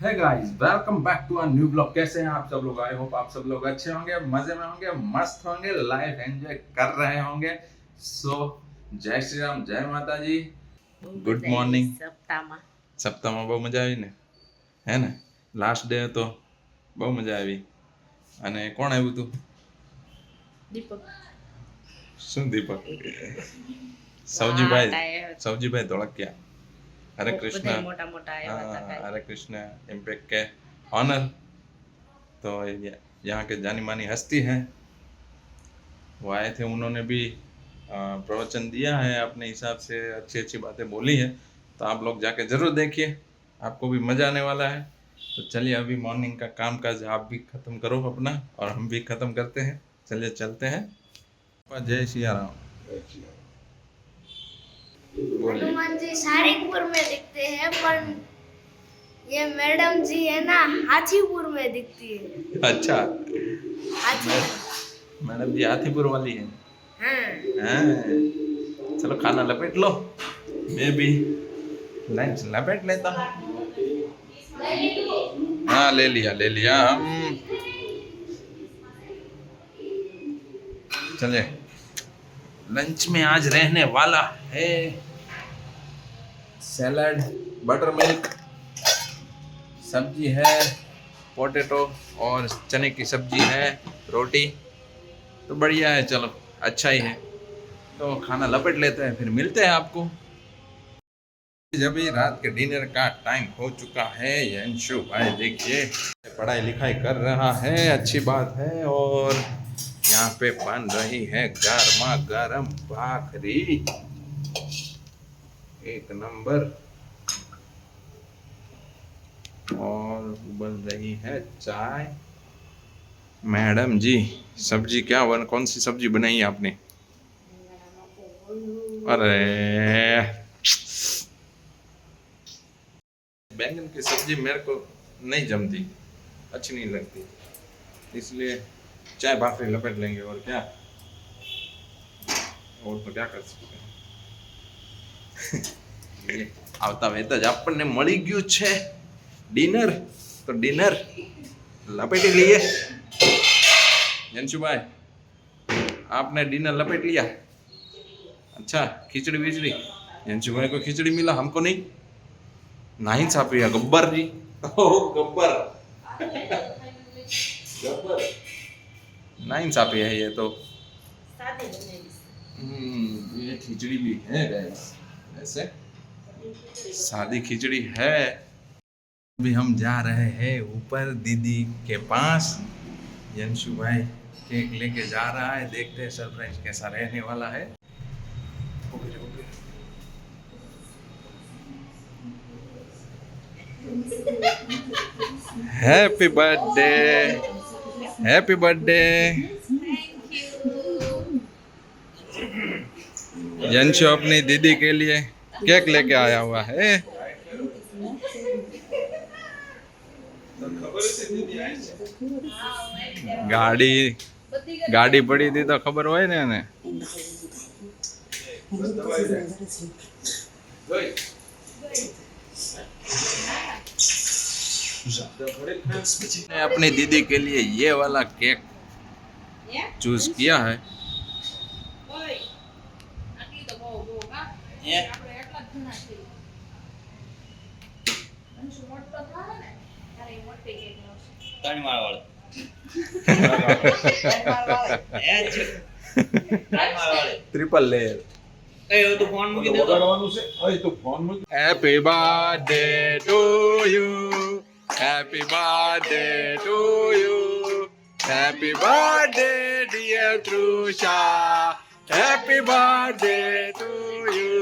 है guys, welcome back to a new blog. कैसे हैं आप सब लोग? आई होप आप सब लोग अच्छे होंगे, मजे में होंगे, मस्त होंगे, लाइफ एंजॉय कर रहे होंगे। सो जय श्री राम, जय माता जी, गुड मॉर्निंग। સપ્તાહમાં બહુ મજા આવી ને, હે ને? લાસ્ટ ડે હતો, બહુ મજા આવી. અને કોણ આવ્યું તું? દીપક. શું દીપક? સૌજીભાઈ, સૌજીભાઈ ધોળકિયા. हरे कृष्णा, मोटा मोटा हरे कृष्णा इम्पैक्ट के ऑनर। तो यहाँ के जानी मानी हस्ती हैं, वो आए थे, उन्होंने भी प्रवचन दिया है, अपने हिसाब से अच्छी अच्छी बातें बोली है। तो आप लोग जाके ज़रूर देखिए, आपको भी मज़ा आने वाला है। तो चलिए अभी मॉर्निंग का काम काज आप भी ख़त्म करो अपना, और हम भी ख़त्म करते हैं। चलिए चलते हैं। जय सिया राम। हनुमान जी सारंगपुर में दिखते हैं, पर ये मैडम जी है ना हाथीपुर में दिखती है। अच्छा, हाथी। मैडम जी हाथीपुर वाली है। हाँ। हाँ, चलो खाना लपेट लो, मैं भी लंच लपेट लेता हूँ। हाँ ले लिया हम। चले, लंच में आज रहने वाला है सैलड, बटर मिल्क, सब्जी है पोटैटो और चने की सब्जी है, रोटी। तो बढ़िया है, चलो अच्छा ही है। तो खाना लपेट लेते हैं, फिर मिलते हैं आपको। जब भी रात के डिनर का टाइम हो चुका है, यंशु भाई देखिए पढ़ाई लिखाई कर रहा है, अच्छी बात है। और यहाँ पे बन रही है गर्मा गर्म भाखरी, एक नंबर। और उबल रही है चाय। मैडम जी सब्जी क्या कौन सी सब्जी बनाई है आपने? अरे बैंगन की सब्जी मेरे को नहीं जमती, अच्छी नहीं लगती, इसलिए चाय भाखरी लपेट लेंगे। और क्या, और तो क्या कर सकते हैं। આવતા વેત જ આપણને મળી ગયું છે ડિનર, તો ડિનર લપેટી લઈએ। यंशु भाई, आपने डिनर लपेट लिया? अच्छा, खिचड़ी विचड़ी? यंशु भाई को खिचड़ी मिला, हमको नहीं। नहीं छापी है गब्बर जी। ओ गब्बर, गब्बर नहीं छापी है ये तो। ये खिचड़ी भी है गाइस, ऐसे सादी खिचड़ी है। अभी हम जा रहे हैं ऊपर दीदी के पास। यंशु भाई केक लेके जा रहा है, देखते हैं सरप्राइज कैसा रहने वाला है। Happy birthday, happy birthday. Yanshu अपनी दीदी के लिए केक लेके आया हुआ है। गाड़ी गाड़ी पड़ी थी तो खबर હોય ને એને। अपनी दीदी के लिए ये वाला केक चूज किया है। Triple layer. Happy birthday to you, happy birthday to you, happy birthday dear Trusha, happy birthday to you.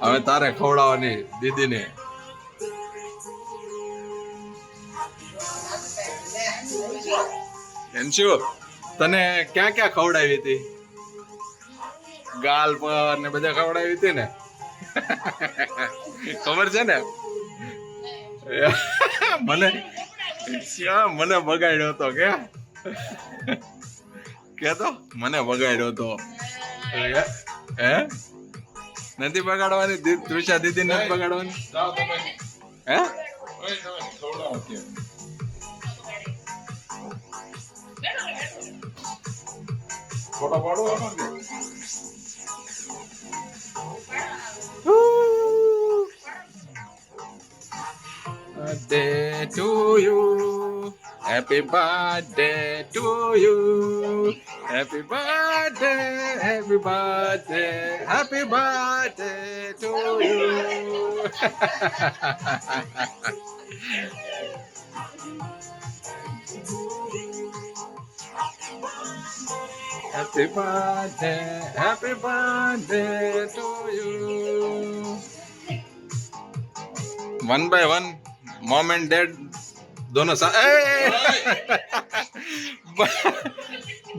હવે તારે ખવડાવવાની દીદીને. અંશુ તને ક્યાં ક્યાં ખવડાવી હતી? ગાલ પર ને બધા ખવડાવી હતી ને? ખબર છે ને? મને મને બગાડ્યો હતો કે તો મને બગાડ્યો હતો. હે નથી બગાડવાની? તૃષા દીદી નથી બગાડવાની? હે ફોટો પાડો. Birthday to you, happy birthday to you, happy birthday, happy birthday, happy birthday to you. Happy birthday to you. One by one, mom and dad दोनों साथ.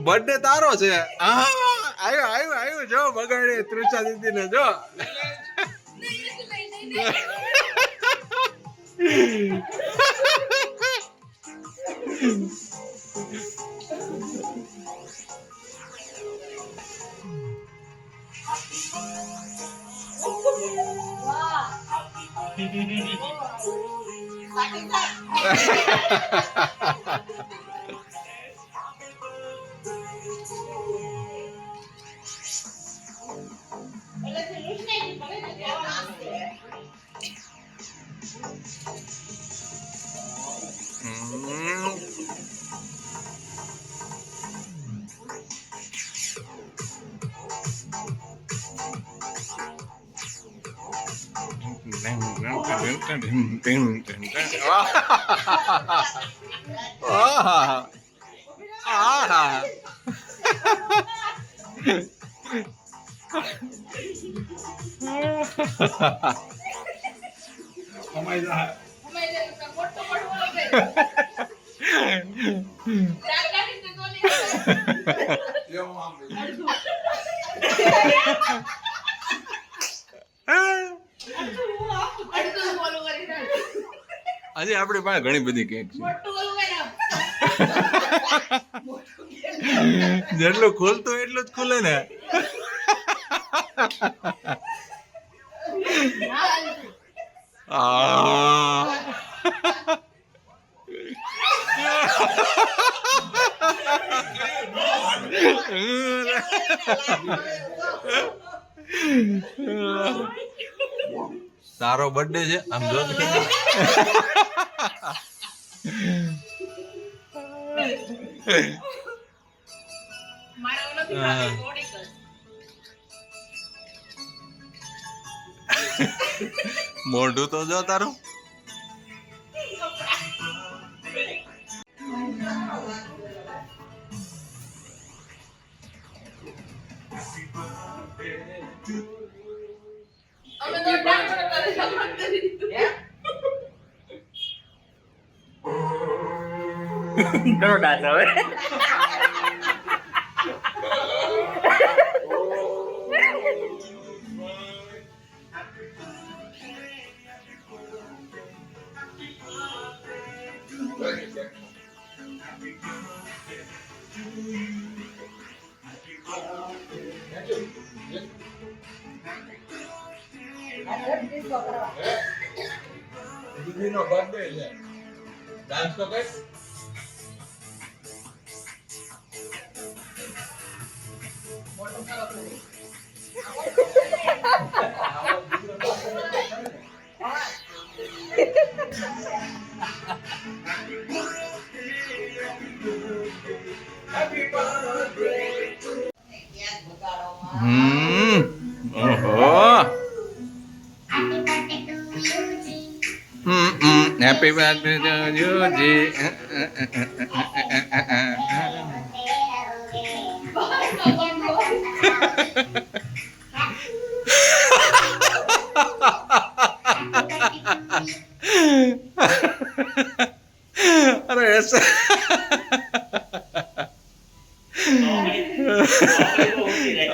बर्थडे तारो છે. આયો જો બગાડે તૃષા દીદી ને જો. હજી આપણી પાસે ઘણી બધી કેક છે. જેટલું ખોલતું એટલું જ ખુલે ને. તારો બર્થડે છે આમ જો. મોઢું તો જો તારું. ઘણો ડાન્સ હવે. દીદીનો બર્થડે છે. ડાન્સ તો કર. ઓહો. Happy birthday to you, Ji. अरे ऐसा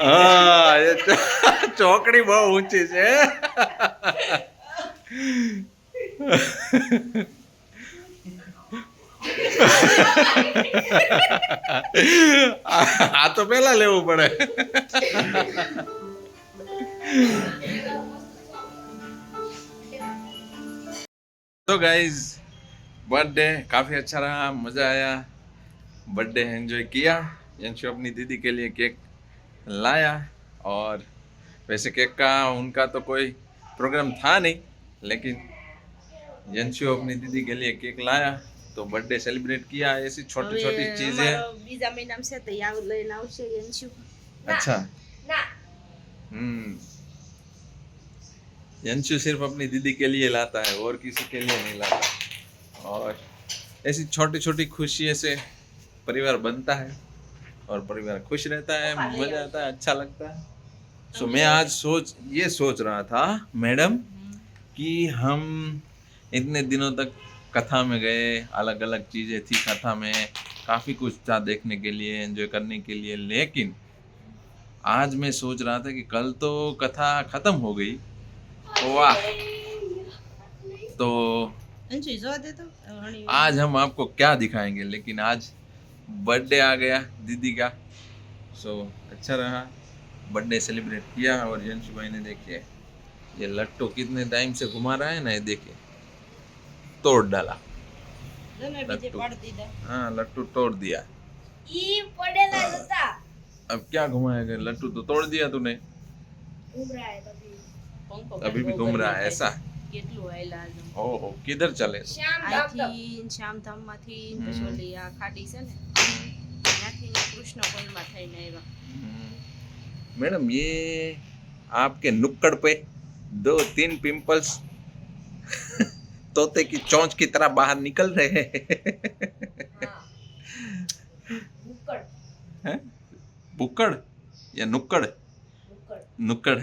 हाँ, ये चौकड़ी बहुत ऊंची છે આ તો પેલા લેવું પડે तो गाइज बर्थडे काफ़ी अच्छा रहा, मज़ा आया, बर्थडे एंजॉय किया। यंशु अपनी दीदी के लिए केक लाया और वैसे केक का उनका तो कोई प्रोग्राम था नहीं, लेकिन यंशु अपनी दीदी के लिए केक लाया तो बर्थडे सेलिब्रेट किया। ऐसी छोटी छोटी चीज़ें। બીજા મહિનામાં છે તો યાદ લઈને આવશે યંશુ अच्छा ના यंशु सिर्फ अपनी दीदी के लिए लाता है और किसी के लिए नहीं लाता। और ऐसी छोटी छोटी खुशी से परिवार बनता है और परिवार खुश रहता है, मजा आता है, अच्छा लगता है। सो मैं आज सोच रहा था मैडम कि हम इतने दिनों तक कथा में गए, अलग अलग चीज़ें थी कथा में, काफ़ी कुछ था देखने के लिए, एंजॉय करने के लिए, लेकिन आज मैं सोच रहा था कि कल तो कथा ख़त्म हो गई, वाह, तो અંશુ જોવા દે તો आज हम आपको क्या दिखाएंगे। लेकिन आज बर्थडे आ गया दीदी का, सो अच्छा रहा, बर्थडे सेलिब्रेट किया। और यंशु भाई ने देखिए ये लट्टू कितने टाइम से घुमा रहा है ना, ये देखिए तोड़ डाला, તમે બીજે પાડી દીધા हाँ लट्टू तोड़ दिया। ઈ પડેલા જ હતા अब क्या घुमाएगा, लट्टू तो तोड़ दिया तूने, ઉભરાય બધી પંખો अभी भी घूम रहा है ऐसा। કેટલું આયલા છે ओहो किधर चले? શ્યામ ધામ તક આથી શ્યામધામમાંથી પછી ઓલી આ ખાડી છે ને ત્યાંથી કૃષ્ણકુંડમાં થઈને આવ્યા मैडम ये आपके नुक्कड़ पे 2-3 पिंपल्स तोते की चोंच की तरह बाहर निकल रहे हैं। હા મુકડ हैं? बुक्कड़ या नुक्कड़? મુકડ नुक्कड़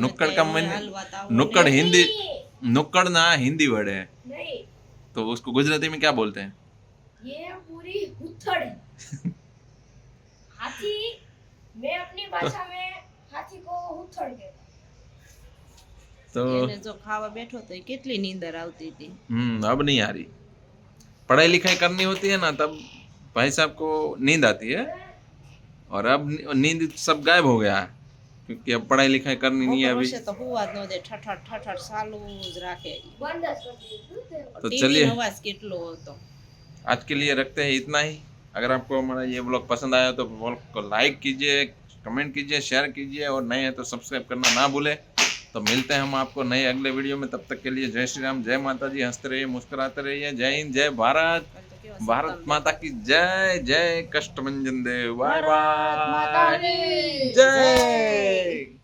नुक्कड़ का मैंने હાલવા તાવ नुक्कड़ हिंदी, नुक्कड़ ना हिंदी वर्ड है, नहीं तो उसको गुजराती में क्या बोलते हैं? ये पूरी हुथड़ है हाथी मैं अपनी भाषा में हाथी को हुथड़ कहता तो એને જો ખાવા બેઠો તો કેટલી નીંદર આવતી હતી अब नहीं आ रही। पढ़ाई लिखाई करनी होती है ना तब भाई साहब को नींद आती है, और अब नींद सब गायब हो गया है, क्योंकि अब पढ़ाई लिखाई करनी नहीं है अभी। વર્ષે તો હુવા જ ન દે ઠઠઠ ઠઠઠ ચાલુ જ રાખે बंद कर दिए तो ટીવી चलिए નો અવાજ કેટલો હતો आज के लिए रखते हैं इतना ही। अगर आपको हमारा ये ब्लॉग पसंद आया तो ब्लॉग को लाइक कीजिए, कमेंट कीजिए, शेयर कीजिए, और नए हैं तो सब्सक्राइब करना ना भूलें। तो मिलते हैं हम आपको नए अगले वीडियो में, तब तक के लिए जय श्री राम, जय माता जी, हंसते रहिए, मुस्कुराते रहिए, जय हिंद, जय भारत, પણ તો કેવા भारत माता की जय, जय कष्टभंजन देव, बाय भारत माता बाय, की जय।